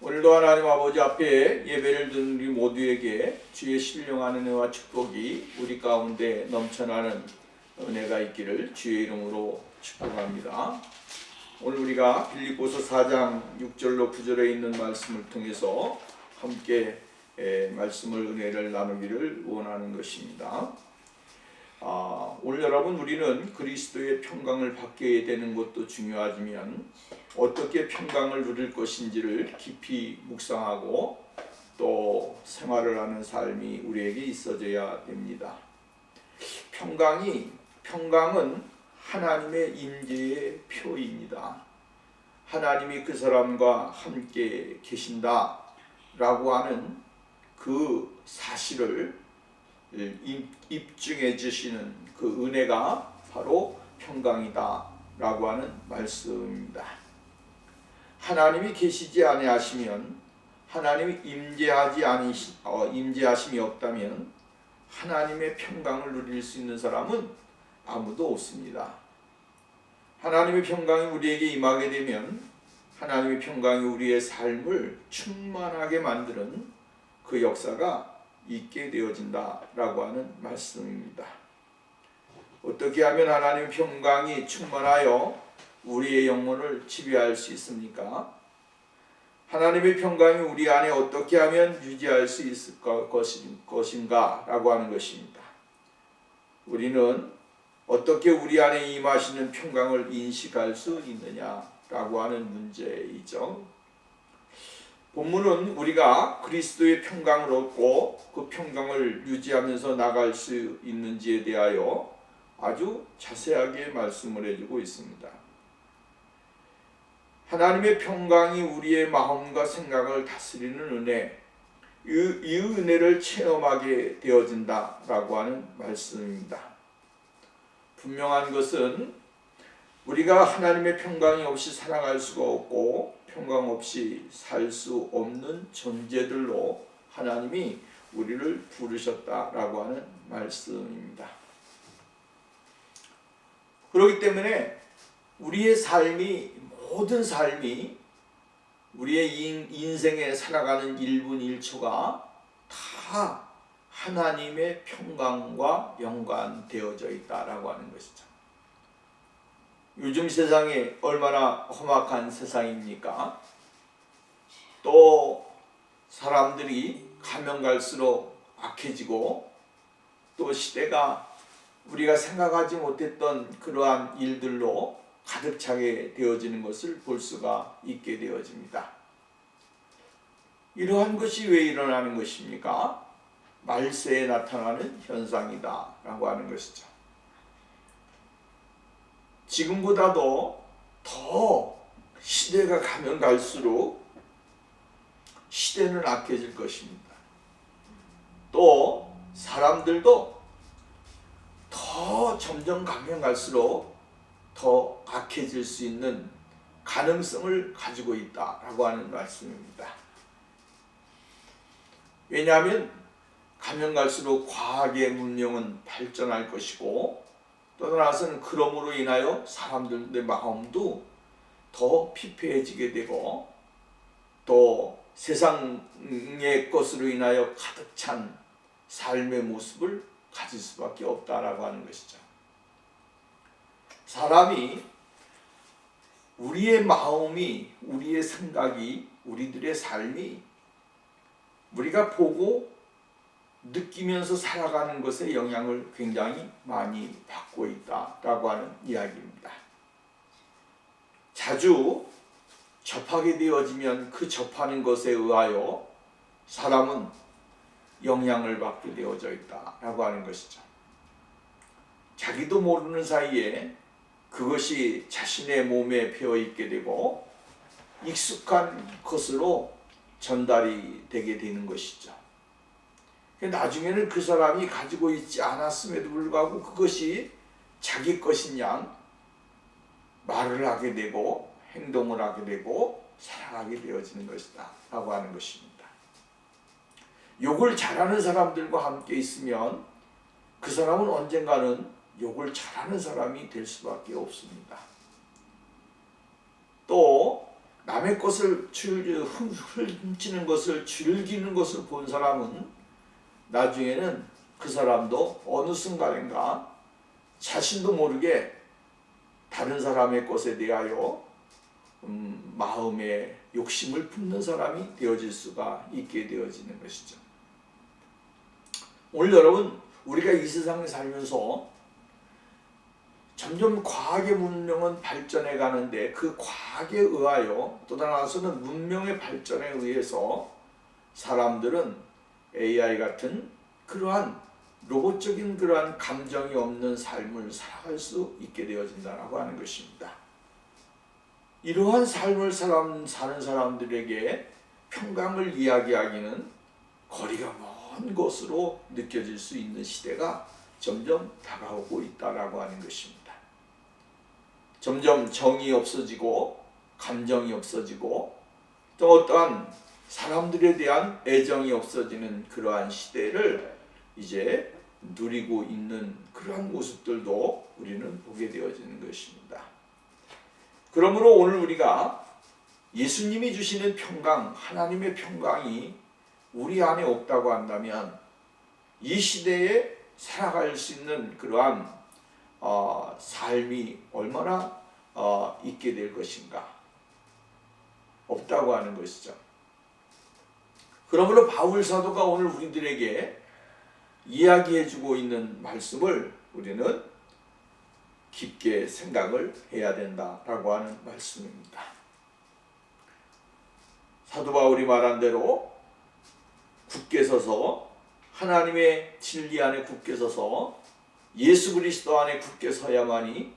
오늘도 하나님 아버지 앞에 예배를 드는 우리 모두에게 주의 신령한 은혜와 축복이 우리 가운데 넘쳐나는 은혜가 있기를 주의 이름으로 축복합니다. 오늘 우리가 빌립보서 4장 6절로 9절에 있는 말씀을 통해서 함께 말씀을 은혜를 나누기를 원하는 것입니다. 오늘 여러분, 우리는 그리스도의 평강을 받게 되는 것도 중요하지만 어떻게 평강을 누릴 것인지를 깊이 묵상하고 또 생활을 하는 삶이 우리에게 있어져야 됩니다. 평강은 하나님의 임재의 표입니다. 하나님이 그 사람과 함께 계신다라고 하는 그 사실을 입증해 주시는 그 은혜가 바로 평강이다 라고 하는 말씀입니다. 하나님이 계시지 아니하시면, 하나님이 임재하심이 없다면 하나님의 평강을 누릴 수 있는 사람은 아무도 없습니다. 하나님의 평강이 우리에게 임하게 되면 하나님의 평강이 우리의 삶을 충만하게 만드는 그 역사가 있게 되어진다라고 하는 말씀입니다. 어떻게 하면 하나님의 평강이 충만하여 우리의 영혼을 지배할 수 있습니까? 하나님의 평강이 우리 안에 어떻게 하면 유지할 수 있을 것인가 라고 하는 것입니다. 우리는 어떻게 우리 안에 임하시는 평강을 인식할 수 있느냐라고 하는 문제이죠. 본문은 우리가 그리스도의 평강을 얻고 그 평강을 유지하면서 나갈 수 있는지에 대하여 아주 자세하게 말씀을 해주고 있습니다. 하나님의 평강이 우리의 마음과 생각을 다스리는 은혜, 이 은혜를 체험하게 되어진다라고 하는 말씀입니다. 분명한 것은 우리가 하나님의 평강이 없이 살아갈 수가 없고 평강 없이 살 수 없는 존재들로 하나님이 우리를 부르셨다라고 하는 말씀입니다. 그렇기 때문에 우리의 모든 삶이 우리의 인생에 살아가는 1분 1초가 다 하나님의 평강과 연관되어져 있다라고 하는 것이죠. 요즘 세상이 얼마나 험악한 세상입니까? 또 사람들이 가면 갈수록 악해지고 또 시대가 우리가 생각하지 못했던 그러한 일들로 가득 차게 되어지는 것을 볼 수가 있게 되어집니다. 이러한 것이 왜 일어나는 것입니까? 말세에 나타나는 현상이다 라고 하는 것이죠. 지금보다도 더 시대가 가면 갈수록 시대는 악해질 것입니다. 또 사람들도 더 점점 가면 갈수록 더 악해질 수 있는 가능성을 가지고 있다라고 하는 말씀입니다. 왜냐하면 가면 갈수록 과학의 문명은 발전할 것이고 또 나서는 그럼으로 인하여 사람들의 마음도 더 피폐해지게 되고 또 세상의 것으로 인하여 가득 찬 삶의 모습을 가질 수밖에 없다라고 하는 것이죠. 사람이 우리의 마음이, 우리의 생각이, 우리들의 삶이 우리가 보고 느끼면서 살아가는 것에 영향을 굉장히 많이 받고 있다라고 하는 이야기입니다. 자주 접하게 되어지면 그 접하는 것에 의하여 사람은 영향을 받게 되어져 있다라고 하는 것이죠. 자기도 모르는 사이에 그것이 자신의 몸에 배어 있게 되고 익숙한 것으로 전달이 되게 되는 것이죠. 나중에는 그 사람이 가지고 있지 않았음에도 불구하고 그것이 자기 것인 양 말을 하게 되고 행동을 하게 되고 살아가게 되어지는 것이다 라고 하는 것입니다. 욕을 잘하는 사람들과 함께 있으면 그 사람은 언젠가는 욕을 잘하는 사람이 될 수밖에 없습니다. 또 남의 것을 훔치는 것을 즐기는 것을 본 사람은 나중에는 그 사람도 어느 순간인가 자신도 모르게 다른 사람의 것에 대하여 마음에 욕심을 품는 사람이 되어질 수가 있게 되어지는 것이죠. 오늘 여러분, 우리가 이 세상에 살면서 점점 과학의 문명은 발전해 가는데 그 과학에 의하여 또 나아가서는 문명의 발전에 의해서 사람들은 AI 같은 그러한 로봇적인 그러한 감정이 없는 삶을 살아갈 수 있게 되어진다라고 하는 것입니다. 이러한 삶을 사는 사람들에게 평강을 이야기하기는 거리가 먼 것으로 느껴질 수 있는 시대가 점점 다가오고 있다라고 하는 것입니다. 점점 정이 없어지고 감정이 없어지고 또 어떠한 사람들에 대한 애정이 없어지는 그러한 시대를 이제 누리고 있는 그러한 모습들도 우리는 보게 되어지는 것입니다. 그러므로 오늘 우리가 예수님이 주시는 평강, 하나님의 평강이 우리 안에 없다고 한다면 이 시대에 살아갈 수 있는 그러한 삶이 얼마나 있게 될 것인가? 없다고 하는 것이죠. 그러므로 바울 사도가 오늘 우리들에게 이야기해주고 있는 말씀을 우리는 깊게 생각을 해야 된다라고 하는 말씀입니다. 사도 바울이 말한 대로 굳게 서서 하나님의 진리 안에 굳게 서서 예수 그리스도 안에 굳게 서야만이,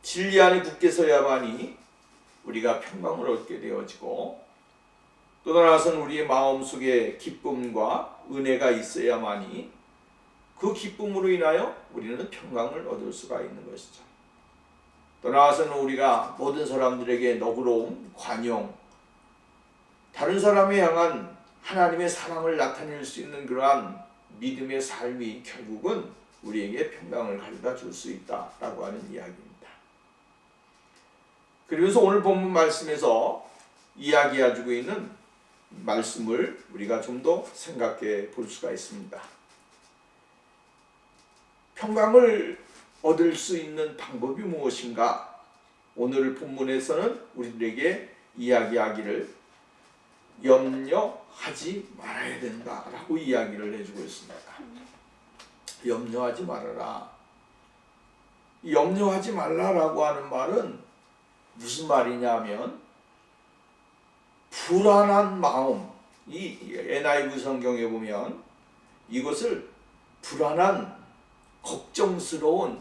진리 안에 굳게 서야만이 우리가 평강을 얻게 되어지고 또 나아가서는 우리의 마음속에 기쁨과 은혜가 있어야만이 그 기쁨으로 인하여 우리는 평강을 얻을 수가 있는 것이죠. 또 나아가서는 우리가 모든 사람들에게 너그러움, 관용, 다른 사람에 향한 하나님의 사랑을 나타낼 수 있는 그러한 믿음의 삶이 결국은 우리에게 평강을 가져다 줄 수 있다라고 하는 이야기입니다. 그러면서 오늘 본문 말씀에서 이야기해주고 있는 말씀을 우리가 좀 더 생각해 볼 수가 있습니다. 평강을 얻을 수 있는 방법이 무엇인가? 오늘 본문에서는 우리들에게 이야기하기를 염려하지 말아야 된다라고 이야기를 해주고 있습니다. 염려하지 말아라. 염려하지 말라라고 하는 말은 무슨 말이냐면 불안한 마음, 이 NIV 성경에 보면 이것을 불안한, 걱정스러운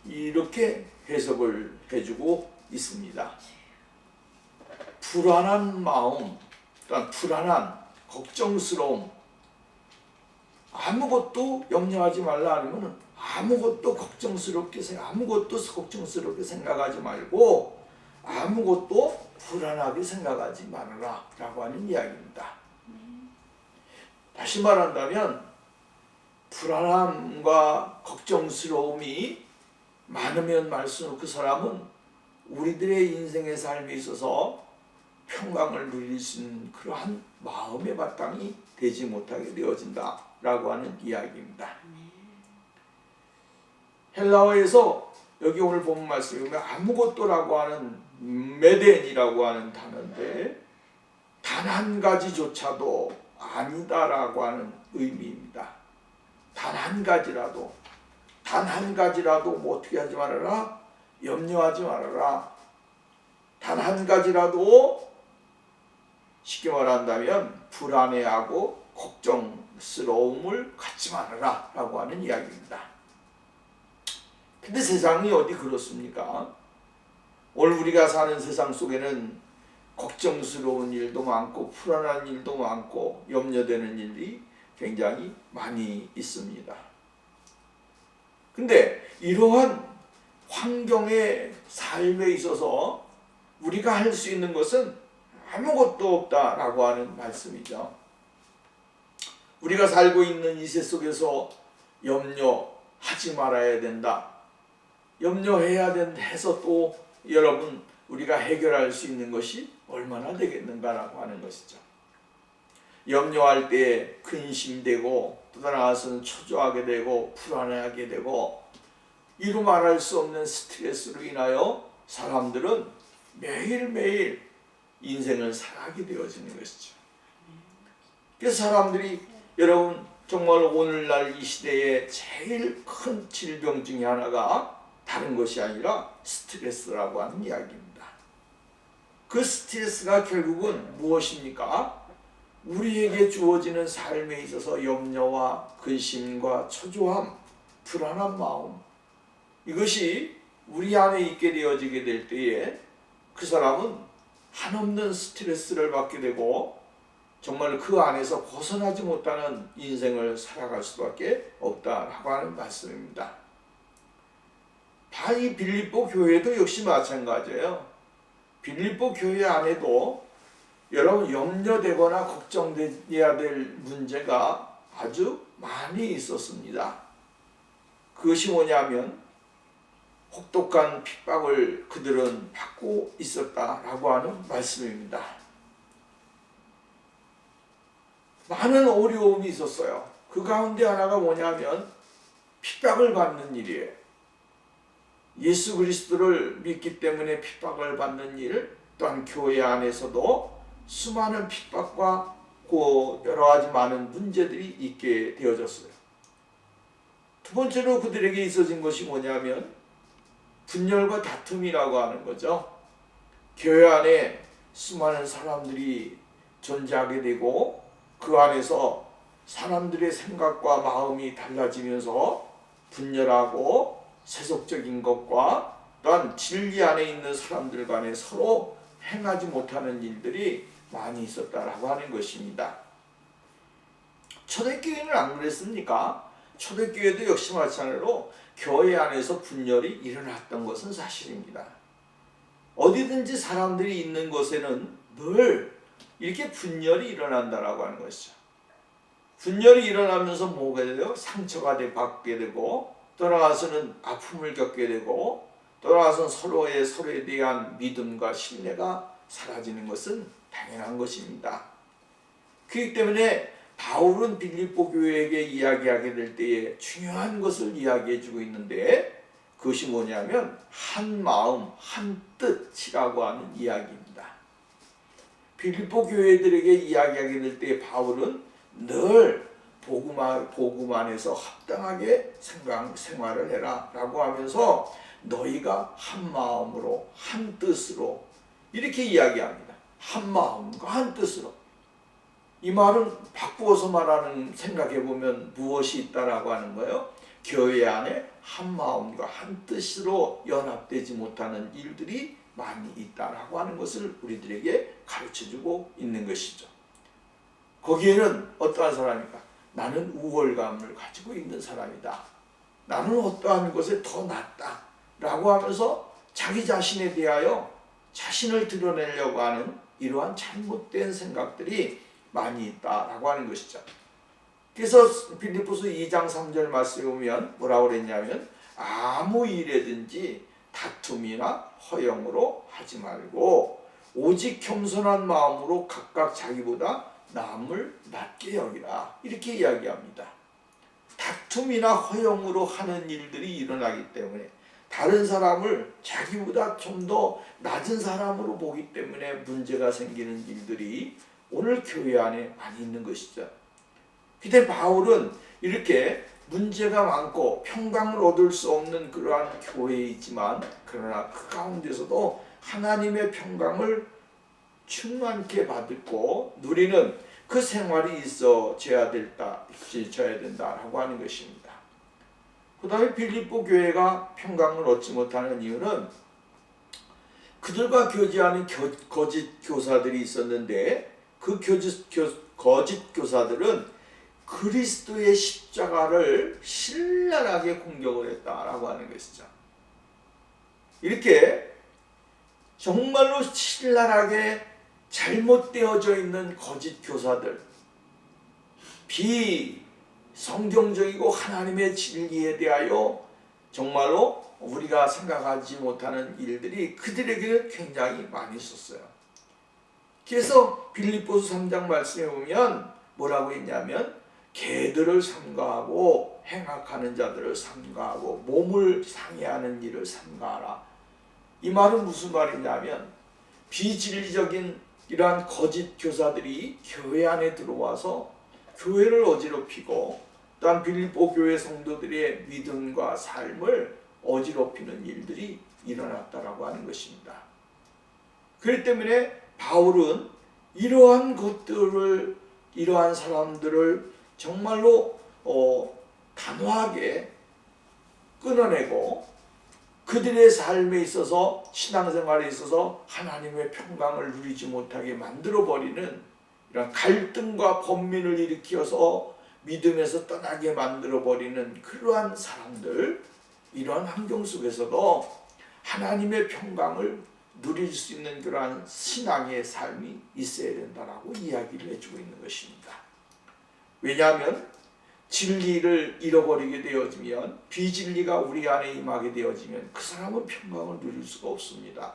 이렇게 해석을 해주고 있습니다. 불안한 마음, 그러니까 불안한, 걱정스러움, 아무것도 염려하지 말라 하면 아무것도 걱정스럽게 생각하지 말고 아무것도 불안하게 생각하지 말아라 라고 하는 이야기입니다. 다시 말한다면 불안함과 걱정스러움이 많으면 많을수록 그 사람은 우리들의 인생의 삶에 있어서 평강을 누릴 수 있는 그러한 마음의 바탕이 되지 못하게 되어진다라고 하는 이야기입니다. 헬라어에서 여기 오늘 본 말씀에 보면 아무것도라고 하는 메덴이라고 하는 단어인데 단 한 가지조차도 아니다라고 하는 의미입니다. 단 한 가지라도 뭐 어떻게 하지 말아라? 염려하지 말아라. 단 한 가지라도 쉽게 말한다면 불안해하고 걱정스러움을 갖지 말아라 라고 하는 이야기입니다. 근데 세상이 어디 그렇습니까? 오늘 우리가 사는 세상 속에는 걱정스러운 일도 많고 불안한 일도 많고 염려되는 일이 굉장히 많이 있습니다. 근데 이러한 환경의 삶에 있어서 우리가 할 수 있는 것은 아무것도 없다라고 하는 말씀이죠. 우리가 살고 있는 이 세 속에서 염려하지 말아야 된다. 염려해야 된다 해서 또 여러분 우리가 해결할 수 있는 것이 얼마나 되겠는가라고 하는 것이죠. 염려할 때 근심되고 또 나아가서는 초조하게 되고 불안하게 되고 이루 말할 수 없는 스트레스로 인하여 사람들은 매일매일 인생을 살아가게 되어지는 것이죠. 그래서 사람들이 여러분 정말 오늘날 이 시대에 제일 큰 질병 중에 하나가 다른 것이 아니라 스트레스라고 하는 이야기입니다. 그 스트레스가 결국은 무엇입니까? 우리에게 주어지는 삶에 있어서 염려와 근심과 초조함, 불안한 마음, 이것이 우리 안에 있게 되어지게 될 때에 그 사람은 한없는 스트레스를 받게 되고 정말 그 안에서 벗어나지 못하는 인생을 살아갈 수밖에 없다라고 하는 말씀입니다. 이 빌립보 교회도 역시 마찬가지예요. 빌립보 교회 안에도 여러분 염려되거나 걱정되어야 될 문제가 아주 많이 있었습니다. 그것이 뭐냐면 혹독한 핍박을 그들은 받고 있었다라고 하는 말씀입니다. 많은 어려움이 있었어요. 그 가운데 하나가 뭐냐면 핍박을 받는 일이에요. 예수 그리스도를 믿기 때문에 핍박을 받는 일, 또한 교회 안에서도 수많은 핍박과 여러 가지 많은 문제들이 있게 되어졌어요. 두 번째로 그들에게 있어진 것이 뭐냐면 분열과 다툼이라고 하는 거죠. 교회 안에 수많은 사람들이 존재하게 되고 그 안에서 사람들의 생각과 마음이 달라지면서 분열하고 세속적인 것과 또한 진리 안에 있는 사람들 간에 서로 행하지 못하는 일들이 많이 있었다라고 하는 것입니다. 초대교회는 안 그랬습니까? 초대교회도 역시 마찬가지로 교회 안에서 분열이 일어났던 것은 사실입니다. 어디든지 사람들이 있는 곳에는 늘 이렇게 분열이 일어난다라고 하는 것이죠. 분열이 일어나면서 뭐가 돼요? 상처가 받게 되고 또 나아가서는 아픔을 겪게 되고 또 나아가서는 서로에 대한 믿음과 신뢰가 사라지는 것은 당연한 것입니다. 그렇기 때문에 바울은 빌립보 교회에게 이야기하게 될 때에 중요한 것을 이야기해 주고 있는데 그것이 뭐냐면 한 마음 한 뜻이라고 하는 이야기입니다. 빌립보 교회들에게 이야기하게 될 때 바울은 늘 복음 안에서 합당하게 생활을 해라 라고 하면서 너희가 한 마음으로 한 뜻으로 이렇게 이야기합니다. 한 마음과 한 뜻으로. 이 말은 바꾸어서 말하는 생각해보면 무엇이 있다라고 하는 거예요? 교회 안에 한 마음과 한 뜻으로 연합되지 못하는 일들이 많이 있다라고 하는 것을 우리들에게 가르쳐주고 있는 것이죠. 거기에는 어떠한 사람입니까? 나는 우월감을 가지고 있는 사람이다. 나는 어떠한 것에 더 낫다. 라고 하면서 자기 자신에 대하여 자신을 드러내려고 하는 이러한 잘못된 생각들이 많이 있다라고 하는 것이죠. 그래서 빌립보서 2장 3절 말씀에 보면 뭐라고 그랬냐면 아무 일에든지 다툼이나 허영으로 하지 말고 오직 겸손한 마음으로 각각 자기보다 남을 낮게 여기라 이렇게 이야기합니다. 다툼이나 허영으로 하는 일들이 일어나기 때문에 다른 사람을 자기보다 좀 더 낮은 사람으로 보기 때문에 문제가 생기는 일들이 오늘 교회 안에 많이 있는 것이죠. 그때 바울은 이렇게 문제가 많고 평강을 얻을 수 없는 그러한 교회이지만 그러나 그 가운데서도 하나님의 평강을 충만케 받고 누리는 그 생활이 있어져야 된다라고 하는 것입니다. 그 다음에 빌립보 교회가 평강을 얻지 못하는 이유는 그들과 교제하는 거짓 교사들이 있었는데 그 거짓 교사들은 그리스도의 십자가를 신랄하게 공격을 했다라고 하는 것이죠. 이렇게 정말로 신랄하게 잘못되어져 있는 거짓 교사들, 비성경적이고 하나님의 진리에 대하여 정말로 우리가 생각하지 못하는 일들이 그들에게는 굉장히 많이 있었어요. 그래서 빌립보서 3장 말씀에 보면 뭐라고 했냐면 개들을 삼가하고 행악하는 자들을 삼가하고 몸을 상해하는 일을 삼가하라. 이 말은 무슨 말이냐면 비진리적인 이러한 거짓 교사들이 교회 안에 들어와서 교회를 어지럽히고 또한 빌립보 교회 성도들의 믿음과 삶을 어지럽히는 일들이 일어났다라고 하는 것입니다. 그렇기 때문에 바울은 이러한 것들을, 이러한 사람들을 정말로 단호하게 끊어내고 그들의 삶에 있어서, 신앙생활에 있어서 하나님의 평강을 누리지 못하게 만들어버리는 이런 갈등과 번민을 일으켜서 믿음에서 떠나게 만들어버리는 그러한 사람들, 이러한 환경 속에서도 하나님의 평강을 누릴 수 있는 그러한 신앙의 삶이 있어야 된다라고 이야기를 해주고 있는 것입니다. 왜냐하면 진리를 잃어버리게 되어지면, 비진리가 우리 안에 임하게 되어지면 그 사람은 평강을 누릴 수가 없습니다.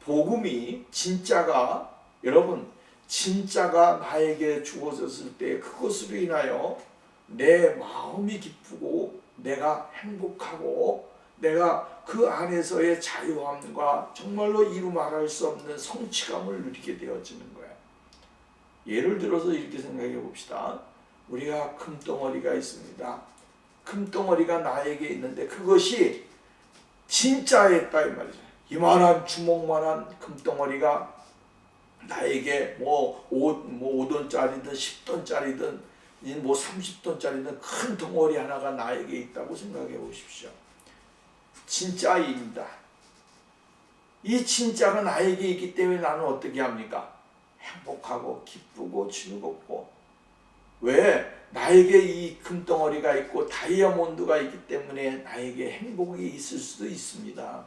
복음이 진짜가, 여러분, 진짜가 나에게 주어졌을 때 그것으로 인하여 내 마음이 기쁘고 내가 행복하고 내가 그 안에서의 자유함과 정말로 이루 말할 수 없는 성취감을 누리게 되어지는 거예요. 예를 들어서 이렇게 생각해 봅시다. 우리가 금덩어리가 있습니다. 금덩어리가 나에게 있는데 그것이 진짜였다 이 말이죠. 이만한 주먹만한 금덩어리가 나에게 5돈짜리든 10돈짜리든 30돈짜리든 큰 덩어리 하나가 나에게 있다고 생각해 보십시오. 진짜입니다. 이 진짜가 나에게 있기 때문에 나는 어떻게 합니까? 행복하고 기쁘고 즐겁고. 왜? 나에게 이 금덩어리가 있고 다이아몬드가 있기 때문에 나에게 행복이 있을 수도 있습니다.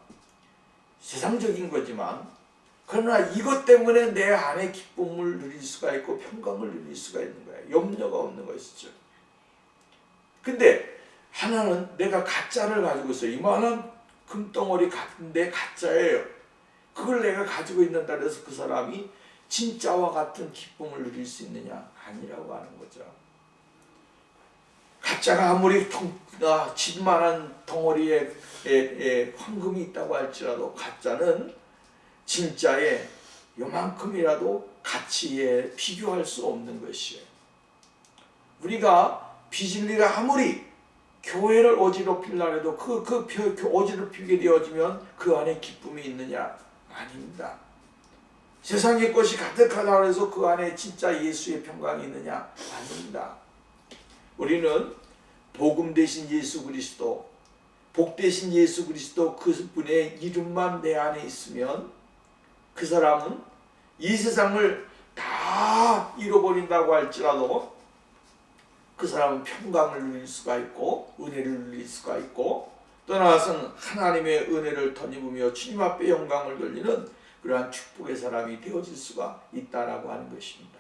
세상적인 거지만, 그러나 이것 때문에 내 안에 기쁨을 누릴 수가 있고 평강을 누릴 수가 있는 거예요. 염려가 없는 것이죠. 근데 하나는 내가 가짜를 가지고 있어요. 이만한 금덩어리 같은데 가짜예요. 그걸 내가 가지고 있는다 해서 그 사람이 진짜와 같은 기쁨을 누릴 수 있느냐? 아니라고 하는 거죠. 가짜가 아무리 집만한 덩어리에 황금이 있다고 할지라도 가짜는 진짜에 요만큼이라도 가치에 비교할 수 없는 것이에요. 우리가 비진리가 아무리 교회를 어지럽히려 해도 그 어지럽히게 되어지면 그 안에 기쁨이 있느냐? 아닙니다. 세상의 것이 가득하다 해서 그 안에 진짜 예수의 평강이 있느냐? 아닙니다. 우리는 복음 대신 예수 그리스도, 복 대신 예수 그리스도 그분의 이름만 내 안에 있으면 그 사람은 이 세상을 다 잃어버린다고 할지라도 그 사람은 평강을 누릴 수가 있고 은혜를 누릴 수가 있고 또 나아가서는 하나님의 은혜를 덧입으며 주님 앞에 영광을 돌리는 그러한 축복의 사람이 되어질 수가 있다라고 하는 것입니다.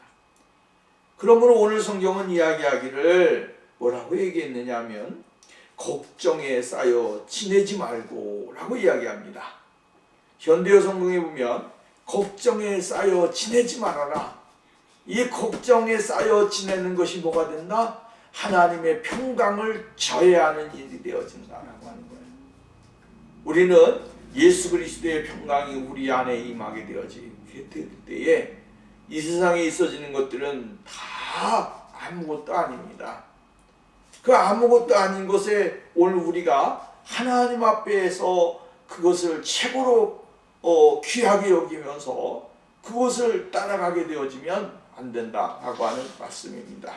그러므로 오늘 성경은 이야기하기를 뭐라고 얘기했느냐 하면 걱정에 쌓여 지내지 말고 라고 이야기합니다. 현대어 성경에 보면 걱정에 쌓여 지내지 말아라. 이 걱정에 쌓여 지내는 것이 뭐가 된다? 하나님의 평강을 저해하는 일이 되어진다라고 하는 거예요. 우리는 예수 그리스도의 평강이 우리 안에 임하게 되어지게 될 때에 이 세상에 있어지는 것들은 다 아무것도 아닙니다. 그 아무것도 아닌 것에 오늘 우리가 하나님 앞에서 그것을 최고로 귀하게 여기면서 그것을 따라가게 되어지면 안 된다라고 하는 말씀입니다.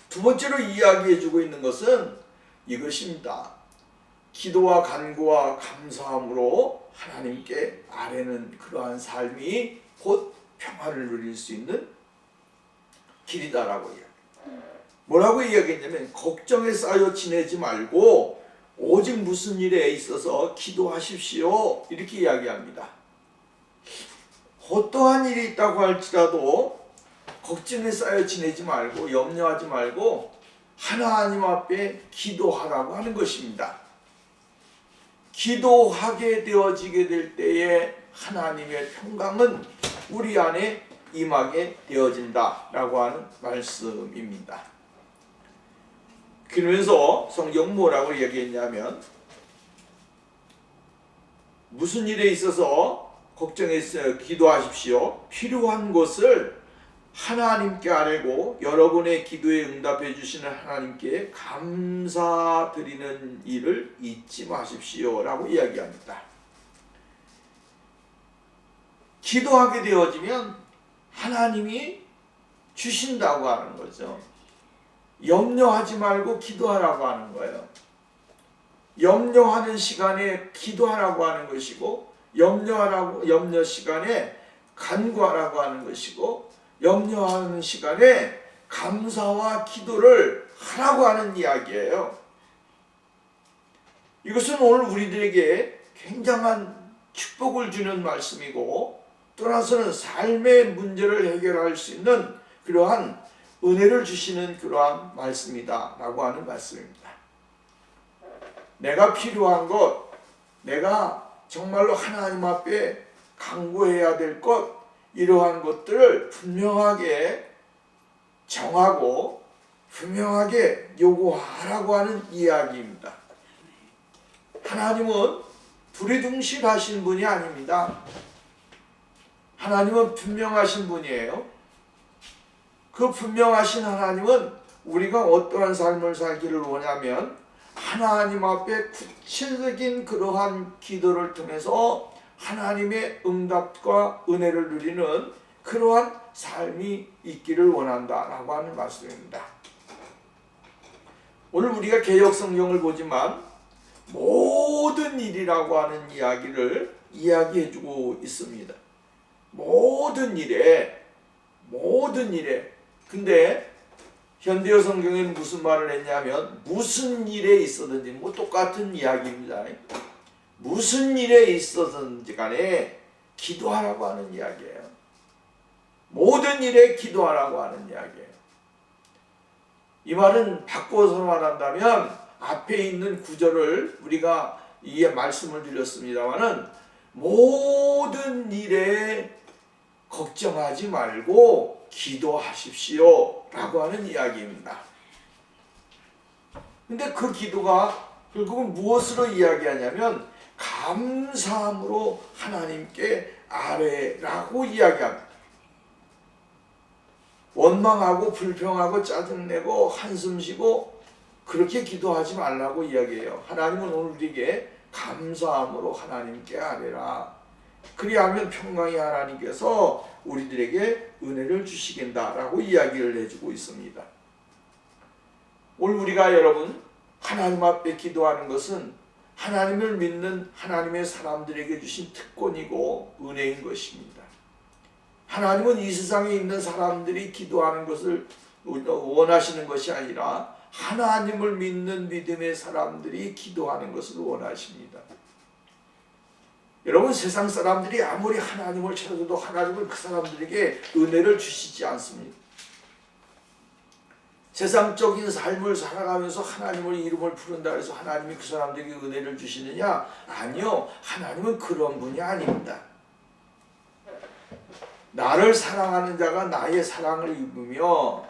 두 번째로 이야기해주고 있는 것은 이것입니다. 기도와 간구와 감사함으로 하나님께 아뢰는 그러한 삶이 곧 평안을 누릴 수 있는 길이다라고 이야기합니다. 뭐라고 이야기했냐면 걱정에 쌓여 지내지 말고 오직 무슨 일에 있어서 기도하십시오 이렇게 이야기합니다. 어떠한 일이 있다고 할지라도 걱정에 쌓여 지내지 말고 염려하지 말고 하나님 앞에 기도하라고 하는 것입니다. 기도하게 되어지게 될 때에 하나님의 평강은 우리 안에 임하게 되어진다라고 하는 말씀입니다. 그러면서 성경 뭐라고 얘기했냐면, 무슨 일에 있어서 걱정해서 기도하십시오. 필요한 것을 하나님께 아뢰고 여러분의 기도에 응답해 주시는 하나님께 감사드리는 일을 잊지 마십시오 라고 이야기합니다. 기도하게 되어지면 하나님이 주신다고 하는 거죠. 염려하지 말고 기도하라고 하는 거예요. 염려하는 시간에 기도하라고 하는 것이고, 염려 시간에 간구하라고 하는 것이고, 염려하는 시간에 감사와 기도를 하라고 하는 이야기예요. 이것은 오늘 우리들에게 굉장한 축복을 주는 말씀이고, 떠나서는 삶의 문제를 해결할 수 있는 그러한 은혜를 주시는 그러한 말씀이다 라고 하는 말씀입니다. 내가 필요한 것, 내가 정말로 하나님 앞에 간구해야 될 것, 이러한 것들을 분명하게 정하고 분명하게 요구하라고 하는 이야기입니다. 하나님은 두리둥실하신 분이 아닙니다. 하나님은 분명하신 분이에요. 그 분명하신 하나님은 우리가 어떠한 삶을 살기를 원하면 하나님 앞에 구체적인 그러한 기도를 통해서 하나님의 응답과 은혜를 누리는 그러한 삶이 있기를 원한다라고 하는 말씀입니다. 오늘 우리가 개역 성경을 보지만 모든 일이라고 하는 이야기를 이야기해주고 있습니다. 모든 일에 근데 현대어 성경에는 무슨 말을 했냐면, 무슨 일에 있어든지, 뭐 똑같은 이야기입니다. 무슨 일에 있어든지 간에 기도하라고 하는 이야기예요. 모든 일에 기도하라고 하는 이야기예요. 이 말은 바꿔서 말한다면, 앞에 있는 구절을 우리가 이 말씀을 드렸습니다마는, 모든 일에 걱정하지 말고 기도하십시오 라고 하는 이야기입니다. 근데 그 기도가 결국은 무엇으로 이야기하냐면, 감사함으로 하나님께 아뢰라고 이야기합니다. 원망하고 불평하고 짜증내고 한숨 쉬고 그렇게 기도하지 말라고 이야기해요. 하나님은 오늘 우리에게 감사함으로 하나님께 아뢰라. 그리하면 평강의 하나님께서 우리들에게 은혜를 주시겠다라고 이야기를 해주고 있습니다. 오늘 우리가 여러분 하나님 앞에 기도하는 것은 하나님을 믿는 하나님의 사람들에게 주신 특권이고 은혜인 것입니다. 하나님은 이 세상에 있는 사람들이 기도하는 것을 원하시는 것이 아니라 하나님을 믿는 믿음의 사람들이 기도하는 것을 원하십니다. 여러분, 세상 사람들이 아무리 하나님을 찾아도 하나님은 그 사람들에게 은혜를 주시지 않습니다. 세상적인 삶을 살아가면서 하나님의 이름을 부른다 해서 하나님이 그 사람들에게 은혜를 주시느냐? 아니요. 하나님은 그런 분이 아닙니다. 나를 사랑하는 자가 나의 사랑을 입으며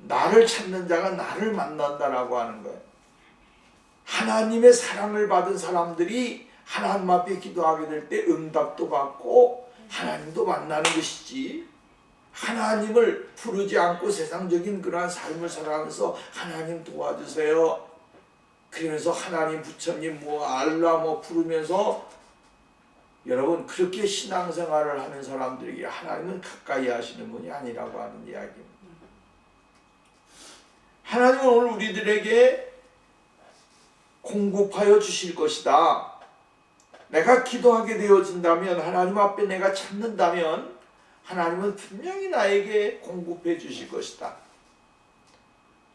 나를 찾는 자가 나를 만난다라고 하는 거예요. 하나님의 사랑을 받은 사람들이 하나님 앞에 기도하게 될 때 응답도 받고 하나님도 만나는 것이지, 하나님을 부르지 않고 세상적인 그러한 삶을 살아가면서 하나님 도와주세요 그러면서 하나님 부처님 알라 부르면서, 여러분 그렇게 신앙생활을 하는 사람들에게 하나님은 가까이 하시는 분이 아니라고 하는 이야기입니다. 하나님은 오늘 우리들에게 공급하여 주실 것이다. 내가 기도하게 되어진다면, 하나님 앞에 내가 찾는다면 하나님은 분명히 나에게 공급해 주실 것이다.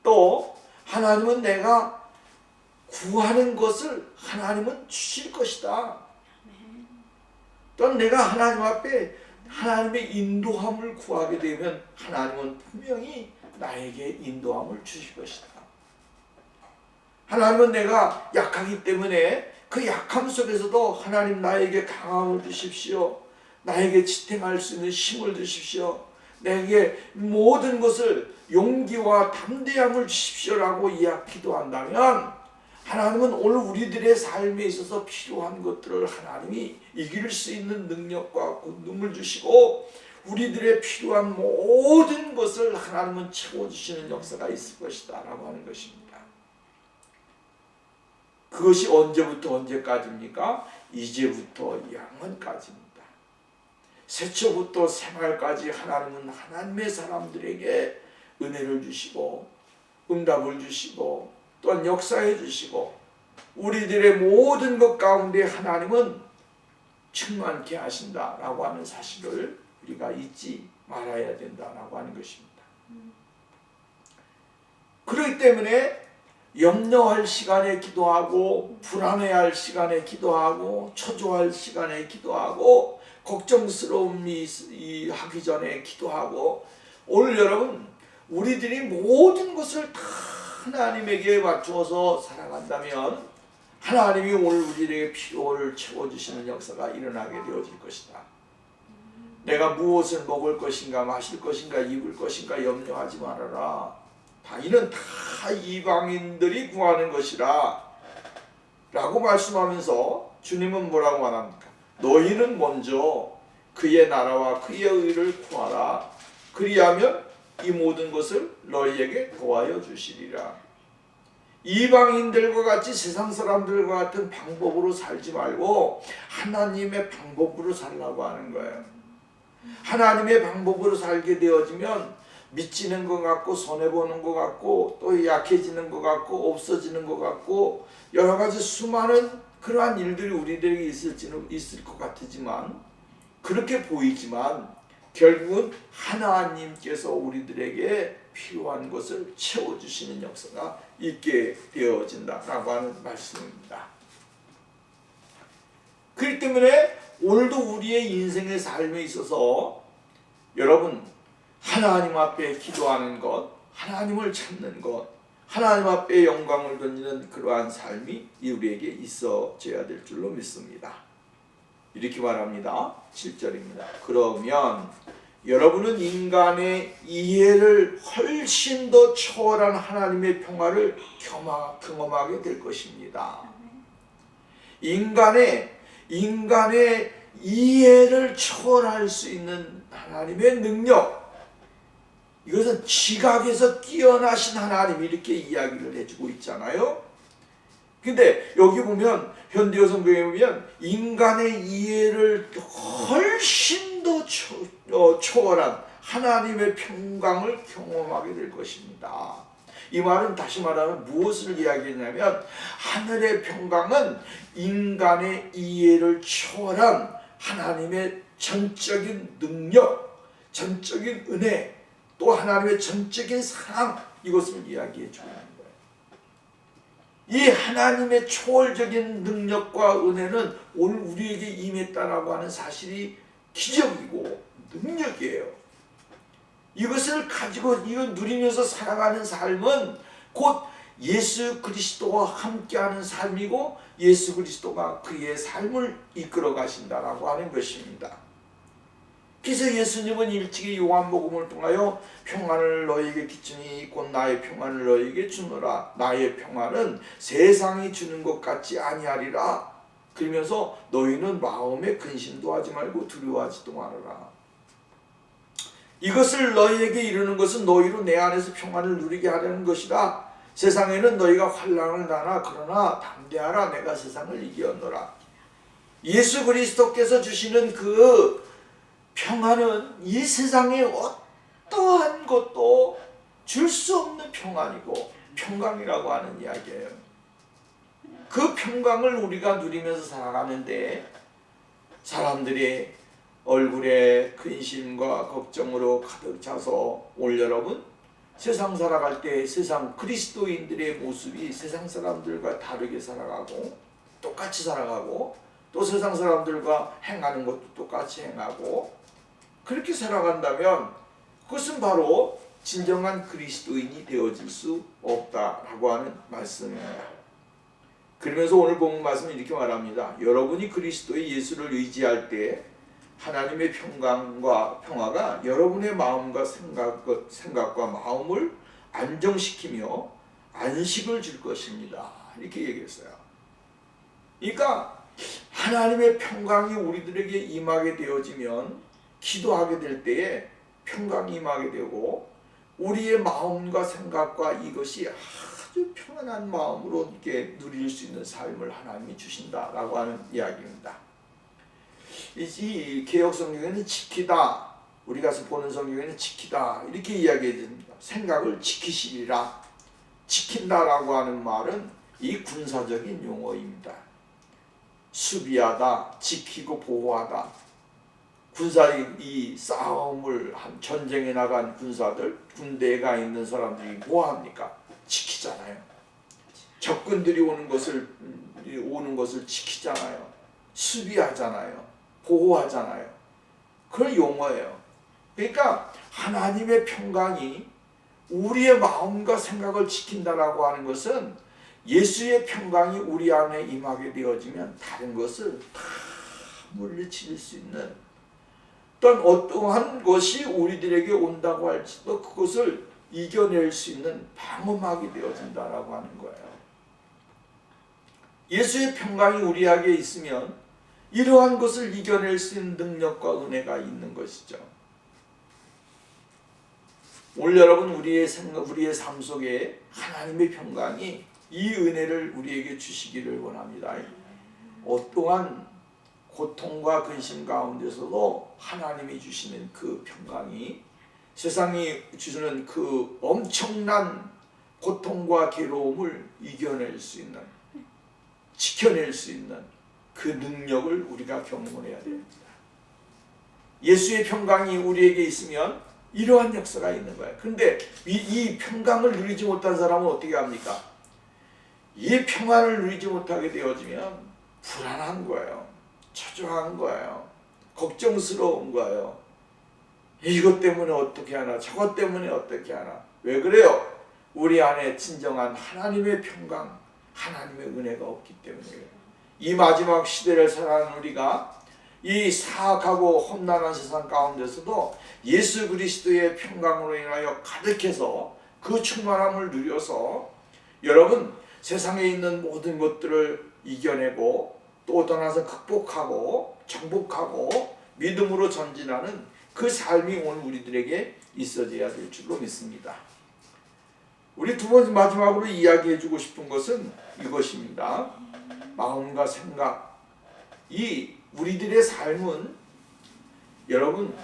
또 하나님은 내가 구하는 것을 하나님은 주실 것이다. 또 내가 하나님 앞에 하나님의 인도함을 구하게 되면 하나님은 분명히 나에게 인도함을 주실 것이다. 하나님은 내가 약하기 때문에 그 약함 속에서도 하나님 나에게 강함을 주십시오. 나에게 지탱할 수 있는 힘을 주십시오. 내게 모든 것을 용기와 담대함을 주십시오라고 기도한다면 하나님은 오늘 우리들의 삶에 있어서 필요한 것들을 하나님이 이길 수 있는 능력과 권능을 주시고 우리들의 필요한 모든 것을 하나님은 채워주시는 역사가 있을 것이다 라고 하는 것입니다. 그것이 언제부터 언제까지입니까? 이제부터 영원까지입니다. 새초부터 새말까지 하나님은 하나님의 사람들에게 은혜를 주시고 응답을 주시고 또한 역사해 주시고 우리들의 모든 것 가운데 하나님은 충만케 하신다라고 하는 사실을 우리가 잊지 말아야 된다라고 하는 것입니다. 그렇기 때문에 염려할 시간에 기도하고 불안해할 시간에 기도하고 초조할 시간에 기도하고 걱정스러움이 하기 전에 기도하고 오늘 여러분 우리들이 모든 것을 다 하나님에게 맞추어서 살아간다면 하나님이 오늘 우리에게 필요를 채워주시는 역사가 일어나게 되어질 것이다. 내가 무엇을 먹을 것인가 마실 것인가 입을 것인가 염려하지 말아라. 이는 다 이방인들이 구하는 것이라 라고 말씀하면서 주님은 뭐라고 말합니까? 너희는 먼저 그의 나라와 그의 의를 구하라. 그리하면 이 모든 것을 너희에게 더하여 주시리라. 이방인들과 같이 세상 사람들과 같은 방법으로 살지 말고 하나님의 방법으로 살라고 하는 거예요. 하나님의 방법으로 살게 되어지면 미치는 것 같고 손해보는 것 같고 또 약해지는 것 같고 없어지는 것 같고 여러 가지 수많은 그러한 일들이 우리들에게 있을 것 같지만 그렇게 보이지만 결국은 하나님께서 우리들에게 필요한 것을 채워주시는 역사가 있게 되어진다라고 하는 말씀입니다. 그렇기 때문에 오늘도 우리의 인생의 삶에 있어서 여러분 하나님 앞에 기도하는 것, 하나님을 찾는 것, 하나님 앞에 영광을 던지는 그러한 삶이 우리에게 있어져야 될 줄로 믿습니다. 이렇게 말합니다. 7절입니다. 그러면 여러분은 인간의 이해를 훨씬 더 초월한 하나님의 평화를 경험하게 될 것입니다. 인간의 이해를 초월할 수 있는 하나님의 능력, 이것은 지각에서 뛰어나신 하나님 이렇게 이야기를 해주고 있잖아요. 근데 여기 보면 현대어 성경에 보면 인간의 이해를 훨씬 더 초월한 하나님의 평강을 경험하게 될 것입니다. 이 말은 다시 말하면 무엇을 이야기했냐면 하늘의 평강은 인간의 이해를 초월한 하나님의 전적인 능력, 전적인 은혜, 또 하나님의 전적인 사랑, 이것을 이야기해 주는 거예요. 이 하나님의 초월적인 능력과 은혜는 오늘 우리에게 임했다라고 하는 사실이 기적이고 능력이에요. 이것을 가지고 이거 누리면서 살아가는 삶은 곧 예수 그리스도와 함께하는 삶이고 예수 그리스도가 그의 삶을 이끌어 가신다라고 하는 것입니다. 그래서 예수님은 일찍이 요한복음을 통하여 평안을 너희에게 끼치니 곧 나의 평안을 너희에게 주노라. 나의 평안은 세상이 주는 것 같지 아니하리라. 그러면서 너희는 마음에 근심도 하지 말고 두려워하지도 말아라. 이것을 너희에게 이루는 것은 너희로 내 안에서 평안을 누리게 하려는 것이다. 세상에는 너희가 환난을 당하나 그러나 담대하라. 내가 세상을 이겼노라. 예수 그리스도께서 주시는 그 평안은 이 세상에 어떠한 것도 줄 수 없는 평안이고 평강이라고 하는 이야기예요. 그 평강을 우리가 누리면서 살아가는데 사람들이 얼굴에 근심과 걱정으로 가득 차서 올 여러분 세상 살아갈 때 세상 그리스도인들의 모습이 세상 사람들과 다르게 살아가고 똑같이 살아가고 또 세상 사람들과 행하는 것도 똑같이 행하고 그렇게 살아간다면 그것은 바로 진정한 그리스도인이 되어질 수 없다라고 하는 말씀입니다. 그러면서 오늘 본문 말씀은 이렇게 말합니다. 여러분이 그리스도의 예수를 의지할 때 하나님의 평강과 평화가 여러분의 마음과 생각과 마음을 안정시키며 안식을 줄 것입니다. 이렇게 얘기했어요. 그러니까 하나님의 평강이 우리들에게 임하게 되어지면 기도하게 될 때에 평강이 임하게 되고 우리의 마음과 생각과 이것이 아주 평안한 마음으로 이렇게 누릴 수 있는 삶을 하나님이 주신다라고 하는 이야기입니다. 이 개역 성경에는 지키다, 우리가 보는 성경에는 지키다 이렇게 이야기해 줍니다. 생각을 지키시리라. 지킨다라고 하는 말은 이 군사적인 용어입니다. 수비하다, 지키고 보호하다. 군사의 이 싸움을 한 전쟁에 나간 군사들, 군대에 가 있는 사람들이 뭐 합니까? 지키잖아요. 적군들이 오는 것을 지키잖아요. 수비하잖아요. 보호하잖아요. 그런 용어예요. 그러니까 하나님의 평강이 우리의 마음과 생각을 지킨다라고 하는 것은 예수의 평강이 우리 안에 임하게 되어지면 다른 것을 다 물리칠 수 있는 어떠한 것이 우리들에게 온다고 할지도 그것을 이겨낼 수 있는 방어막이 되어진다라고 하는 거예요. 예수의 평강이 우리에게 있으면 이러한 것을 이겨낼 수 있는 능력과 은혜가 있는 것이죠. 오늘 여러분 우리의 삶 속에 하나님의 평강이 이 은혜를 우리에게 주시기를 원합니다. 어떠한 고통과 근심 가운데서도 하나님이 주시는 그 평강이 세상이 주시는 그 엄청난 고통과 괴로움을 이겨낼 수 있는, 지켜낼 수 있는 그 능력을 우리가 경험해야 됩니다. 예수의 평강이 우리에게 있으면 이러한 역사가 있는 거예요. 그런데 이 평강을 누리지 못한 사람은 어떻게 합니까? 이 평안을 누리지 못하게 되어지면 불안한 거예요. 초조한 거예요. 걱정스러운 거예요. 이것 때문에 어떻게 하나, 저것 때문에 어떻게 하나. 왜 그래요? 우리 안에 진정한 하나님의 평강, 하나님의 은혜가 없기 때문이에요. 이 마지막 시대를 살아가는 우리가 이 사악하고 험난한 세상 가운데서도 예수 그리스도의 평강으로 인하여 가득해서 그 충만함을 누려서 여러분 세상에 있는 모든 것들을 이겨내고 또 떠나서 극복하고 정복하고 믿음으로 전진하는 그 삶이 오늘 우리들에게 있어져야 될 줄로 믿습니다. 우리 두 번째 마지막으로 이야기해 주고 싶은 것은 이것입니다. 마음과 생각. 이 우리들의 삶은 여러분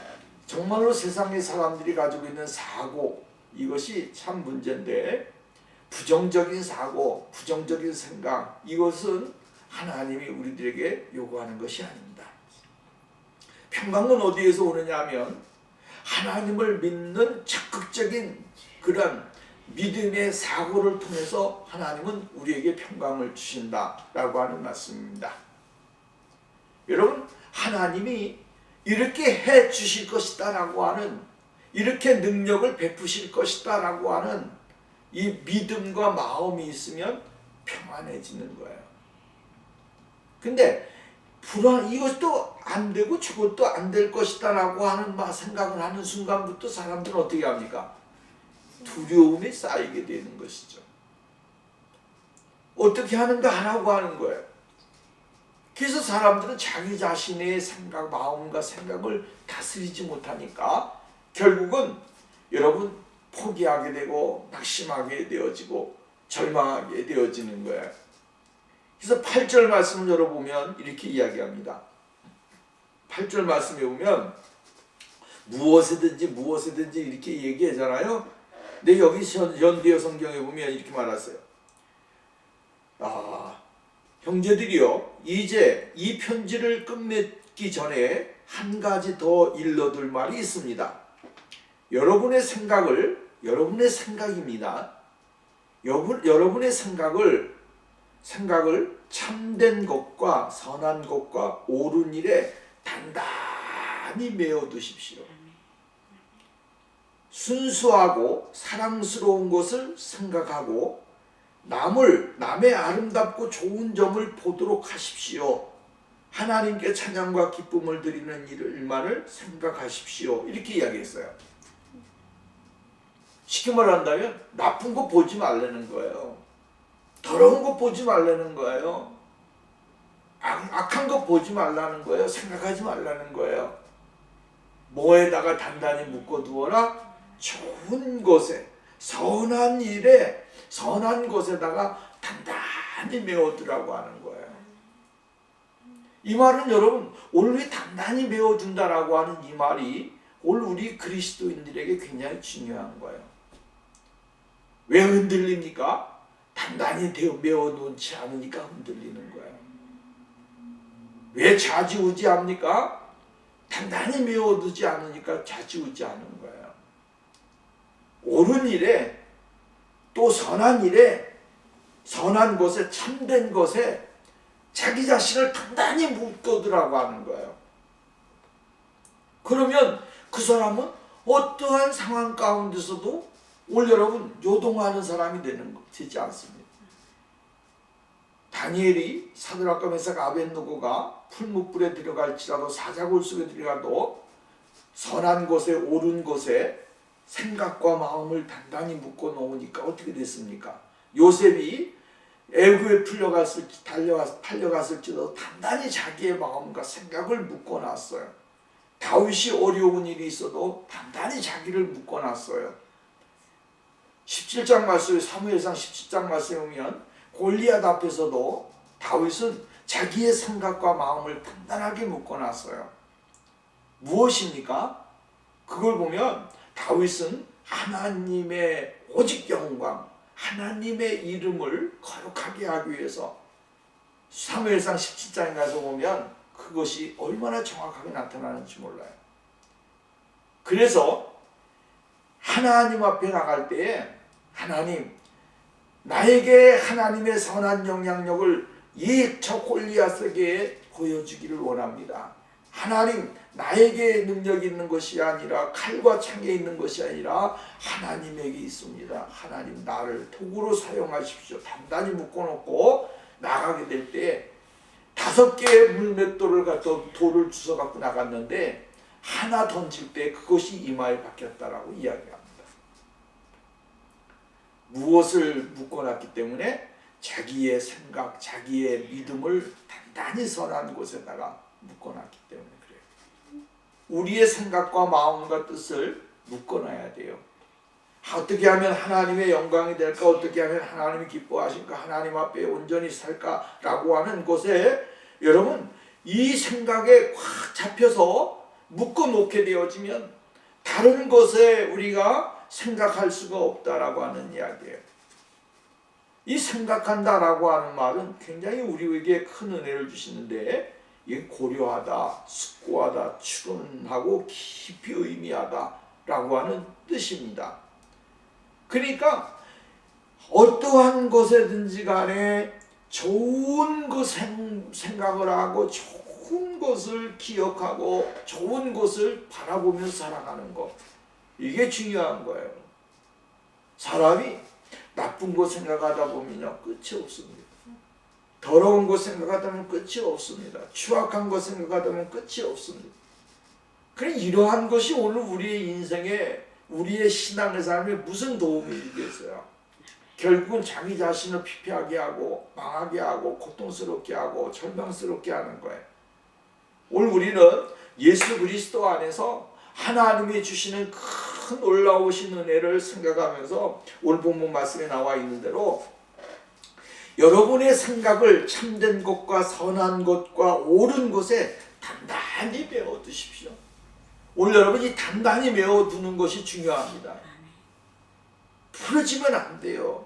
정말로 세상의 사람들이 가지고 있는 사고, 이것이 참 문제인데 부정적인 사고, 부정적인 생각, 이것은 하나님이 우리들에게 요구하는 것이 아닙니다. 평강은 어디에서 오느냐 하면 하나님을 믿는 적극적인 그런 믿음의 사고를 통해서 하나님은 우리에게 평강을 주신다라고 하는 말씀입니다. 여러분, 하나님이 이렇게 해 주실 것이다 라고 하는, 이렇게 능력을 베푸실 것이다 라고 하는 이 믿음과 마음이 있으면 평안해지는 거예요. 근데 이것도 안 되고 저것도 안 될 것이다 라고 하는 생각을 하는 순간부터 사람들은 어떻게 합니까? 두려움이 쌓이게 되는 것이죠. 어떻게 하는가 하라고 하는 거예요. 그래서 사람들은 자기 자신의 생각, 마음과 생각을 다스리지 못하니까 결국은 여러분 포기하게 되고 낙심하게 되어지고 절망하게 되어지는 거예요. 그래서 8절 말씀을 열어보면 이렇게 이야기합니다. 8절 말씀에 보면 무엇에든지 이렇게 얘기하잖아요. 근데 여기 현대어 성경에 보면 이렇게 말하세요. 형제들이여, 이제 이 편지를 끝맺기 전에 한 가지 더 일러둘 말이 있습니다. 여러분의 생각입니다. 여러분의 생각을 참된 것과 선한 것과 옳은 일에 단단히 메어두십시오. 순수하고 사랑스러운 것을 생각하고 남의 아름답고 좋은 점을 보도록 하십시오. 하나님께 찬양과 기쁨을 드리는 일만을 생각하십시오. 이렇게 이야기했어요. 쉽게 말한다면 나쁜 거 보지 말라는 거예요. 더러운 거 보지 말라는 거예요. 악한 거 보지 말라는 거예요. 생각하지 말라는 거예요. 뭐에다가 단단히 묶어두어라? 좋은 것에, 선한 일에, 선한 것에다가 단단히 메워두라고 하는 거예요. 이 말은 여러분, 오늘 단단히 메워둔다라고 하는 이 말이 오늘 우리 그리스도인들에게 굉장히 중요한 거예요. 왜 흔들립니까? 단단히 메워놓지 않으니까 흔들리는 거예요. 왜 좌지우지합니까? 단단히 메워두지 않으니까 좌지우지하는 거예요. 옳은 일에, 또 선한 일에, 선한 것에, 참된 것에 자기 자신을 단단히 묶어두라고 하는 거예요. 그러면 그 사람은 어떠한 상황 가운데서도 오늘 여러분 요동하는 사람이 되지 않습니다. 다니엘이 사드락과 메삭 아벳느고가 풀무불에 들어갈지라도 사자굴 속에 들어가도 선한 것에 옳은 것에 생각과 마음을 단단히 묶어 놓으니까 어떻게 됐습니까? 요셉이 애굽에 팔려갔을지도 단단히 자기의 마음과 생각을 묶어놨어요. 다윗이 어려운 일이 있어도 단단히 자기를 묶어놨어요. 17장 말씀에, 사무엘상 17장 말씀에 보면 골리앗 앞에서도 다윗은 자기의 생각과 마음을 단단하게 묶어놨어요. 무엇입니까? 그걸 보면 다윗은 하나님의 오직 영광, 하나님의 이름을 거룩하게 하기 위해서, 사무엘상 17장에 가서 보면 그것이 얼마나 정확하게 나타나는지 몰라요. 그래서 하나님 앞에 나갈 때에 하나님, 나에게 하나님의 선한 영향력을 저 골리앗에게 보여주기를 원합니다. 하나님, 나에게 능력이 있는 것이 아니라 칼과 창에 있는 것이 아니라 하나님에게 있습니다. 하나님, 나를 도구로 사용하십시오. 단단히 묶어놓고 나가게 될 때 5개의 물맷돌을 갖다 돌을 주워 갖고 나갔는데 하나 던질 때 그것이 이마에 박혔다라고 이야기합니다. 무엇을 묶어놨기 때문에? 자기의 생각, 자기의 믿음을 단단히 선한 곳에다가 묶어놨기 때문에 그래요. 우리의 생각과 마음과 뜻을 묶어놔야 돼요. 어떻게 하면 하나님의 영광이 될까? 어떻게 하면 하나님이 기뻐하실까? 하나님 앞에 온전히 살까라고 하는 곳에 여러분 이 생각에 꽉 잡혀서 묶어놓게 되어지면 다른 것에 우리가 생각할 수가 없다라고 하는 이야기예요. 이 생각한다라고 하는 말은 굉장히 우리에게 큰 은혜를 주시는데 이게 고려하다, 숙고하다, 추론하고 깊이 의미하다라고 하는 뜻입니다. 그러니까 어떠한 것에든지 간에 좋은 것 생각을 하고 좋은 것을 기억하고 좋은 것을 바라보면서 살아가는 것, 이게 중요한 거예요. 사람이 나쁜 것 생각하다 보면요 끝이 없습니다. 더러운 것 생각하다 보면 끝이 없습니다. 추악한 것 생각하다 보면 끝이 없습니다. 그래 이러한 것이 오늘 우리의 인생에, 우리의 신앙의 삶에 무슨 도움이 되겠어요? 결국은 자기 자신을 피폐하게 하고 망하게 하고 고통스럽게 하고 절망스럽게 하는 거예요. 오늘 우리는 예수 그리스도 안에서 하나님이 주시는 큰 놀라우신 은혜를 생각하면서 오늘 본문 말씀에 나와 있는 대로 여러분의 생각을 참된 것과 선한 것과 옳은 것에 단단히 메워두십시오. 오늘 여러분이 단단히 메워두는 것이 중요합니다. 풀어지면 안 돼요.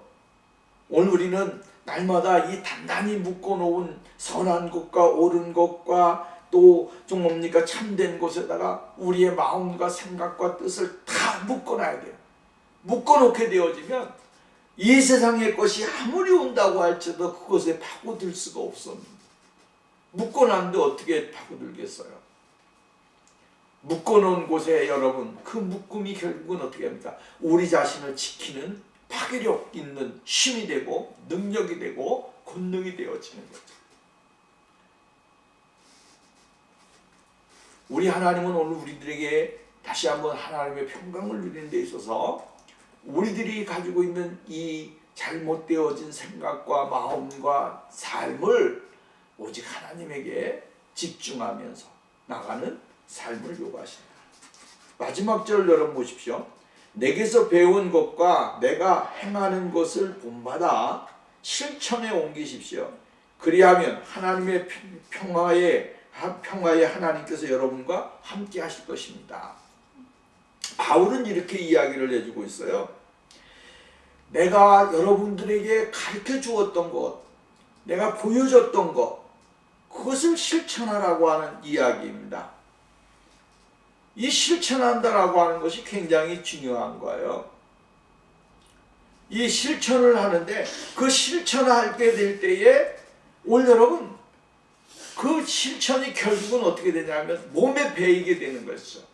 오늘 우리는 날마다 이 단단히 묶어놓은 선한 것과 옳은 것과 또 좀 뭡니까 참된 곳에다가 우리의 마음과 생각과 뜻을 다 묶어놔야 돼요. 묶어놓게 되어지면 이 세상의 것이 아무리 온다고 할지라도 그것에 파고들 수가 없습니다. 묶어놨는데 어떻게 파고들겠어요? 묶어놓은 곳에 여러분 그 묶음이 결국은 어떻게 합니까? 우리 자신을 지키는 파괴력 있는 힘이 되고 능력이 되고 권능이 되어지는 거죠. 우리 하나님은 오늘 우리들에게 다시 한번 하나님의 평강을 누리는 데 있어서 우리들이 가지고 있는 이 잘못되어진 생각과 마음과 삶을 오직 하나님에게 집중하면서 나가는 삶을 요구하신다. 마지막 절 여러분 보십시오. 내게서 배운 것과 내가 행하는 것을 본받아 실천에 옮기십시오. 그리하면 하나님의 평화의 하나님께서 여러분과 함께 하실 것입니다. 바울은 이렇게 이야기를 해주고 있어요. 내가 여러분들에게 가르쳐 주었던 것, 내가 보여줬던 것, 그것을 실천하라고 하는 이야기입니다. 이 실천한다라고 하는 것이 굉장히 중요한 거예요. 이 실천을 하는데 그 실천하게 될 때에 오늘 여러분 그 실천이 결국은 어떻게 되냐면 몸에 배이게 되는 것이죠.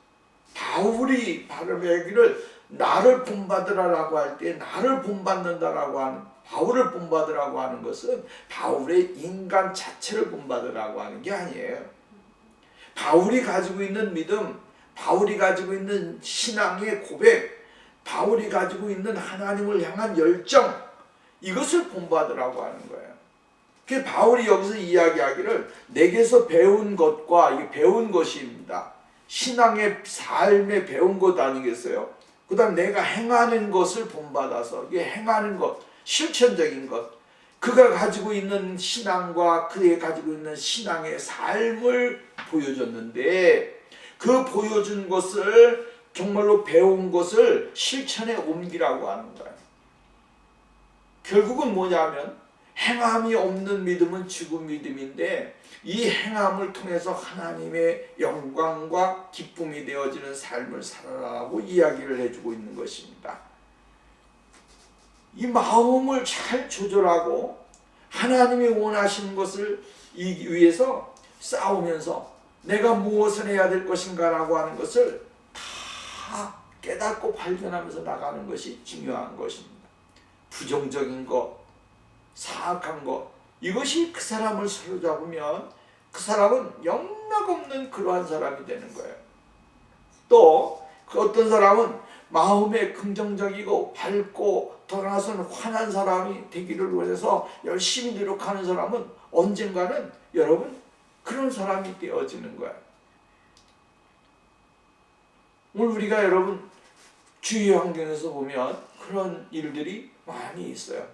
바울이 바르기를 나를 본받으라라고 할 때 나를 본받는다라고 하는 바울을 본받으라고 하는 것은 바울의 인간 자체를 본받으라고 하는 게 아니에요. 바울이 가지고 있는 믿음, 바울이 가지고 있는 신앙의 고백, 바울이 가지고 있는 하나님을 향한 열정, 이것을 본받으라고 하는 거예요. 그 바울이 여기서 이야기하기를 내게서 배운 것과 이게 배운 것입니다. 신앙의 삶에 배운 것 아니겠어요? 그 다음 내가 행하는 것을 본받아서 이게 행하는 것, 실천적인 것, 그가 가지고 있는 신앙과 그의 가지고 있는 신앙의 삶을 보여줬는데 그 보여준 것을 정말로 배운 것을 실천에 옮기라고 하는 거예요. 결국은 뭐냐면 행함이 없는 믿음은 죽은 믿음인데 이 행함을 통해서 하나님의 영광과 기쁨이 되어지는 삶을 살아라고 이야기를 해주고 있는 것입니다. 이 마음을 잘 조절하고 하나님이 원하시는 것을 위해서 싸우면서 내가 무엇을 해야 될 것인가 라고 하는 것을 다 깨닫고 발견하면서 나가는 것이 중요한 것입니다. 부정적인 것, 사악한 것, 이것이 그 사람을 사로잡으면 그 사람은 영락없는 그러한 사람이 되는 거예요. 또 그 어떤 사람은 마음에 긍정적이고 밝고 더 나아가서는 환한 사람이 되기를 원해서 열심히 노력하는 사람은 언젠가는 여러분 그런 사람이 되어지는 거예요. 오늘 우리가 여러분 주위 환경에서 보면 그런 일들이 많이 있어요.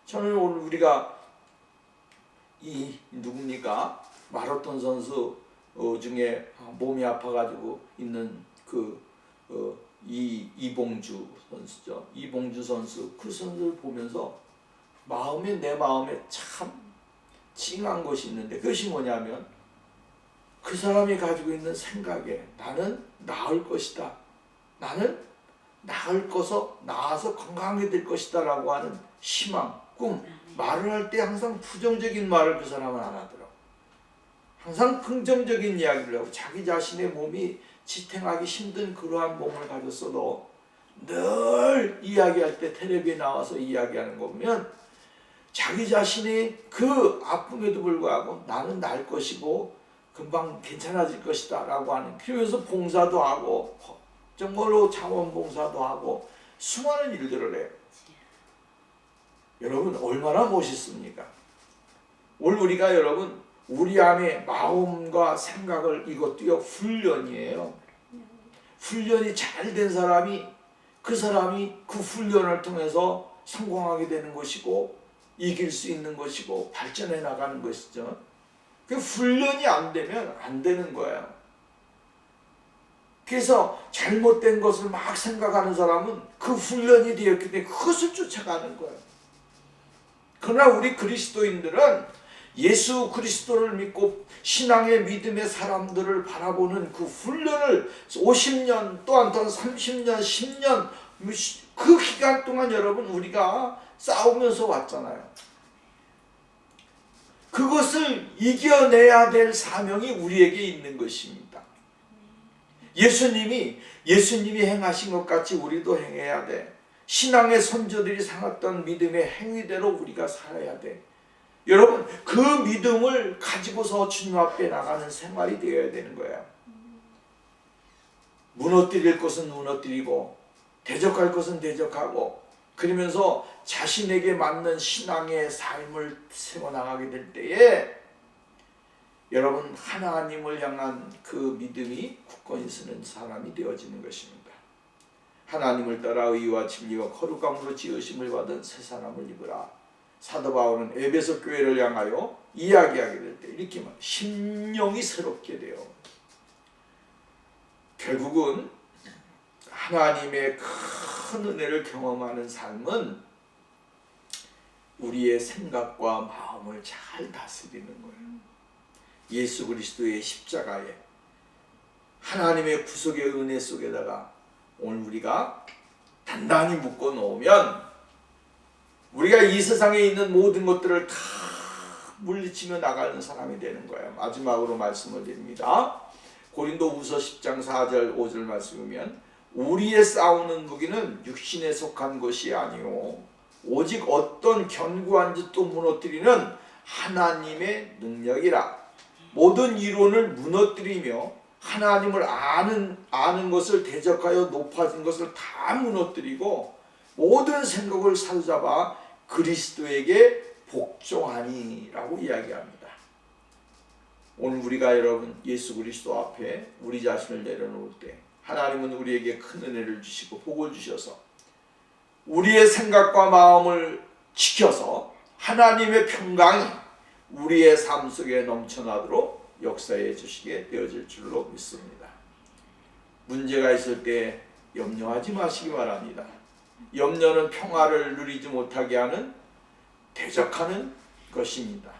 저는 오늘 우리가 이 누굽니까? 마라톤 선수 중에 몸이 아파가지고 있는 이봉주 선수죠. 이봉주 선수 그 선수를 보면서 내 마음에 참 찡한 것이 있는데 그것이 뭐냐면 그 사람이 가지고 있는 생각에 나는 나을 것이다. 나는 나아서 건강하게 될 것이다 라고 하는 희망, 꿈, 말을 할 때 항상 부정적인 말을 그 사람은 안 하더라고. 항상 긍정적인 이야기를 하고 자기 자신의 몸이 지탱하기 힘든 그러한 몸을 가졌어도 늘 이야기할 때 텔레비에 나와서 이야기하는 거 보면 자기 자신이 그 아픔에도 불구하고 나는 날 것이고 금방 괜찮아질 것이다 라고 하는, 그래서 봉사도 하고 정말로 자원봉사도 하고 수많은 일들을 해요. 여러분 얼마나 멋있습니까? 오늘 우리가 여러분 우리 안에 마음과 생각을, 이것도요 훈련이에요. 훈련이 잘 된 사람이 그 훈련을 통해서 성공하게 되는 것이고 이길 수 있는 것이고 발전해 나가는 것이죠. 그 훈련이 안 되면 안 되는 거예요. 그래서 잘못된 것을 막 생각하는 사람은 그 훈련이 되었기 때문에 그것을 쫓아가는 거예요. 그러나 우리 그리스도인들은 예수 그리스도를 믿고 신앙의 믿음의 사람들을 바라보는 그 훈련을 50년 또한 더 30년 10년 그 기간 동안 여러분 우리가 싸우면서 왔잖아요. 그것을 이겨내야 될 사명이 우리에게 있는 것입니다. 예수님이 행하신 것 같이 우리도 행해야 돼. 신앙의 선조들이 살았던 믿음의 행위대로 우리가 살아야 돼. 여러분, 그 믿음을 가지고서 주님 앞에 나가는 생활이 되어야 되는 거예요. 무너뜨릴 것은 무너뜨리고 대적할 것은 대적하고, 그러면서 자신에게 맞는 신앙의 삶을 세워나가게 될 때에 여러분, 하나님을 향한 그 믿음이 굳건히 서는 사람이 되어지는 것입니다. 하나님을 따라 의와 진리와 거룩함으로 지으심을 받은 새 사람을 입으라. 사도 바울은 에베소 교회를 향하여 이야기하게 될 때 이렇게 말, 심령이 새롭게 돼요. 결국은 하나님의 큰 은혜를 경험하는 삶은 우리의 생각과 마음을 잘 다스리는 거예요. 예수 그리스도의 십자가에 하나님의 구속의 은혜 속에다가 오늘 우리가 단단히 묶어 놓으면 우리가 이 세상에 있는 모든 것들을 다 물리치며 나가는 사람이 되는 거예요. 마지막으로 말씀을 드립니다. 고린도후서 10장 4절 5절 말씀이면 우리의 싸우는 무기는 육신에 속한 것이 아니오 오직 어떤 견고한 짓도 무너뜨리는 하나님의 능력이라. 모든 이론을 무너뜨리며 하나님을 아는 것을 대적하여 높아진 것을 다 무너뜨리고 모든 생각을 사로잡아 그리스도에게 복종하니라고 이야기합니다. 오늘 우리가 여러분 예수 그리스도 앞에 우리 자신을 내려놓을 때 하나님은 우리에게 큰 은혜를 주시고 복을 주셔서 우리의 생각과 마음을 지켜서 하나님의 평강이 우리의 삶 속에 넘쳐나도록 역사해 주시게 되어질 줄로 믿습니다. 문제가 있을 때 염려하지 마시기 바랍니다. 염려는 평화를 누리지 못하게 하는 대적하는 것입니다.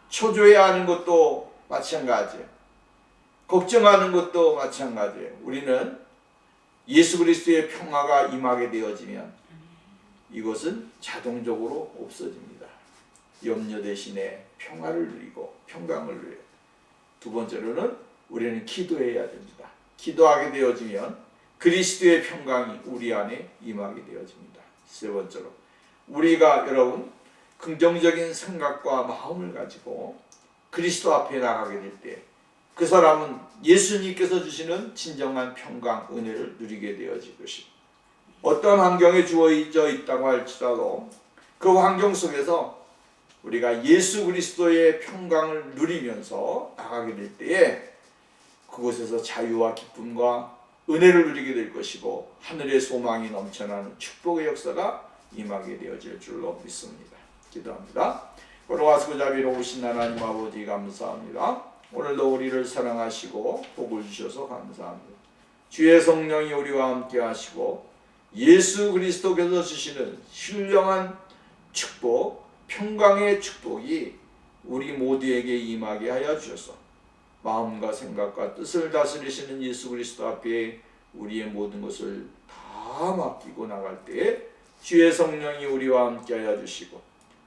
초조해하는 것도 마찬가지예요. 걱정하는 것도 마찬가지예요. 우리는 예수 그리스도의 평화가 임하게 되어지면 이것은 자동적으로 없어집니다. 염려 대신에 평화를 누리고 평강을 누려요. 두 번째로는 우리는 기도해야 됩니다. 기도하게 되어지면 그리스도의 평강이 우리 안에 임하게 되어집니다. 세 번째로 우리가 여러분 긍정적인 생각과 마음을 가지고 그리스도 앞에 나가게 될 때 그 사람은 예수님께서 주시는 진정한 평강, 은혜를 누리게 되어질 것입니다. 어떤 환경에 주어져 있다고 할지라도 그 환경 속에서 우리가 예수 그리스도의 평강을 누리면서 나가게 될 때에 그곳에서 자유와 기쁨과 은혜를 누리게 될 것이고 하늘의 소망이 넘쳐나는 축복의 역사가 임하게 되어질 줄로 믿습니다. 기도합니다. 걸어와서 자비로우신 하나님 아버지 감사합니다. 오늘도 우리를 사랑하시고 복을 주셔서 감사합니다. 주의 성령이 우리와 함께 하시고 예수 그리스도께서 주시는 신령한 축복, 평강의 축복이 우리 모두에게 임하게 하여 주셔서 마음과 생각과 뜻을 다스리시는 예수 그리스도 앞에 우리의 모든 것을 다 맡기고 나갈 때에 주의 성령이 우리와 함께 하여 주시고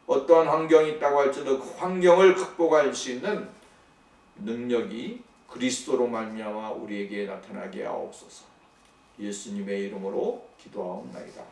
어떠한 환경이 있다고 할지라도 그 환경을 극복할 수 있는 능력이 그리스도로 말미암아 우리에게 나타나게 하옵소서. 예수님의 이름으로 기도하옵나이다.